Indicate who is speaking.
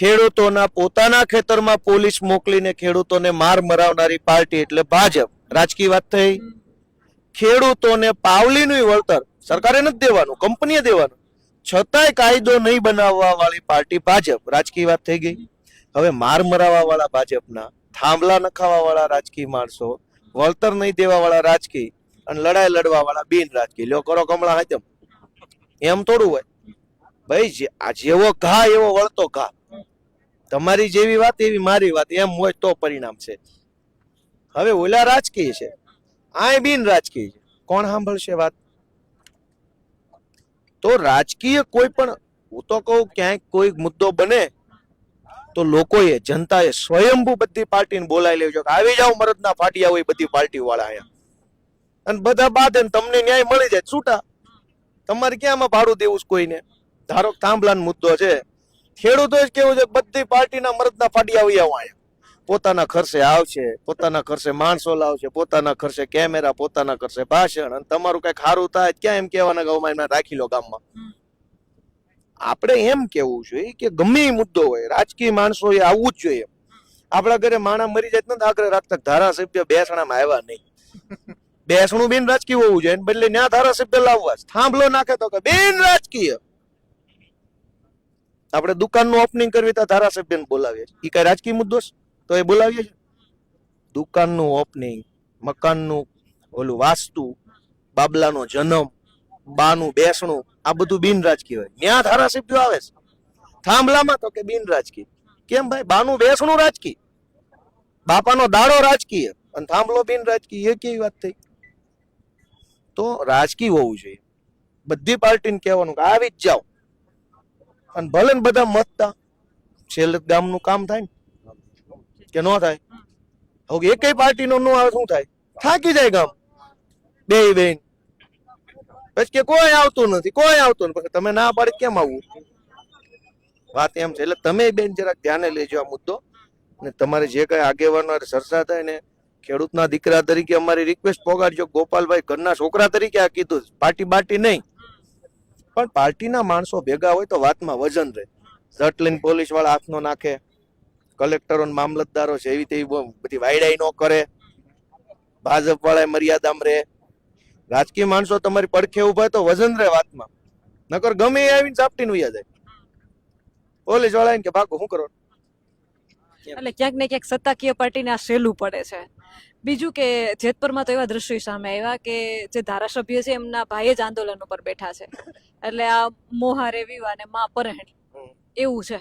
Speaker 1: ખેડૂતોના પોતાના ખેતરમાં પોલીસ મોકલીને ખેડૂતોને માર મરાવનારી પાર્ટી એટલે ભાજપ. રાજકીય વાત થઈ. ખેડૂતોને પાવલીનું વળતર સરકારે નથી દેવાનું, કંપનીએ દેવાનું, છતાંય કાયદો નહીં બનાવવા વાળી પાર્ટી ભાજપ. રાજકીય વાત થઈ ગઈ. હવે માર મરાવવા વાળા ભાજપના, થાંભલા નખાવા વાળા રાજકીય માણસો, વળતર નહીં દેવા વાળા રાજકીય અને લડાઈ લડવા વાળા બિન રાજકીય. લ્યો કરો કમળા હાથમ. એમ થોડું હોય ભાઈ, આ જેવો ઘા એવો વળતો ઘા. તમારી જેવી વાત એવી મારી વાત, એમ હોય તો પરિણામ છે. હવે ઓલા રાજકીય છે, આ બિન રાજકીય છે, કોણ સાંભળશે વાત? તો રાજકીય કોઈ પણ, હું તો કહું ક્યાંક કોઈ મુદ્દો બને તો લોકોએ, જનતાએ સ્વયંભૂ બધી પાર્ટીને બોલાવી લેજો કે આવી જાઓ મરદના ફાટિયા હોય બધી પાર્ટી વાળા અહીંયા, અને બધા બાદ તમને ન્યાય મળી જાય છૂટા. તમારે ક્યાં આમાં ભાડું દેવું છે કોઈને? ધારો થાંભલાનો મુદ્દો છે, ખેડૂતો જ કેવું છે બધી પાર્ટીના મરદના ફાટિયા હોય અહીંયા, પોતાના ખર્ચે આવશે, પોતાના ખર્ચે માણસો લાવશે, પોતાના ખર્ચે કેમેરા, પોતાના ખર્ચે ભાષણ, અને તમારું કઈ સારું થાય ક્યાં એમ કહેવાના ગામમાં રાખી લો ગામમાં. આપણે એમ કેવું જોઈએ કે ગમે એ મુદ્દો હોય, રાજકીય માણસો એ આવવું જ જોઈએ. આપણા ઘરે માણસ મરી જાય નથી આગ્રહ રાખતા ધારાસભ્ય બેસણામાં આવ્યા નહીં, બેસણું બિન રાજકીય હોવું જોઈએ, બદલે ન્યા ધારાસભ્ય લાવવા. થાંભલો નાખે તો કે બિન રાજકીય. આપણે દુકાનનું ઓપનિંગ કરવી તો ધારાસભ્યને બોલાવીએ, એ કઈ રાજકીય મુદ્દો છે તો એ બોલાવીએ છીએ. દુકાનનું ઓપનિંગ, મકાનનું ઓલું વાસ્તુ, બાબલાનો જન્મ, બાનું બેસણું, આ બધું બિન રાજકીય હોય. ન્યા ધારાસભ્યો આવે છે. થાંભલામાં તો કે બિન રાજકીય. કેમ ભાઈ? બાનું બેસણું રાજકીય, બાપાનો દાડો રાજકીય, અને થાંભલો બિન રાજકીય. એ કેવી વાત થઈ? તો રાજકીય હોવું જોઈએ. બધી પાર્ટીને કહેવાનું કે આવી જ જાઓ, અને ભલે ને બધા મતતા, છેલ્લે ગામનું કામ થાય ને કે ન થાય? હવે એકય પાર્ટીનો ન આવે શું થાય? થાકી જાય ગામ બે બેન, પછી કે કોઈ આવતું નથી, કોઈ આવતું નથી. પછી તમે ના પાડી કેમ આવવું? વાત એમ છે. એટલે તમે બેન જરાક ધ્યાને લેજો આ મુદ્દો, ને તમારે જે કઈ આગેવાનો ચર્ચા થાય ને, ખેડૂતના દીકરા તરીકે અમારી રિક્વેસ્ટ પોગાડજો. ગોપાલભાઈ ઘરના છોકરા તરીકે આ કીધું, પાર્ટી બાટી નહીં, પણ પાર્ટીના માણસો ભેગા હોય તો વાતમાં વજન રહે. ઝટ લઈને પોલીસ વાળા હાથ નો નાખે, કલેક્ટરો મામલતદારો છે એવી તેવી બધી વાયડાઈ ન કરે, ભાજપ વાળા મર્યાદામાં રહે. રાજકીય માણસો તમારી પડખે ઉભા તો વજન રહે વાતમાં, નકર ગમે એ આવીને ચાપટીને ઉયા જાય. પોલીસ વાળા કે ભાગો શું કરો?
Speaker 2: એટલે ક્યાંક ને ક્યાંક સત્તાકીય પાર્ટીને આ સહેલું પડે છે. બીજું કે જેતપુરમાં તો એવા દ્રશ્યો સામે આવ્યા કે જે ધારાસભ્ય છે એમના ભાઈ જ આંદોલન ઉપર બેઠા છે, એટલે આ મોહારે વિવાહ ને માં પરહણી એવું છે.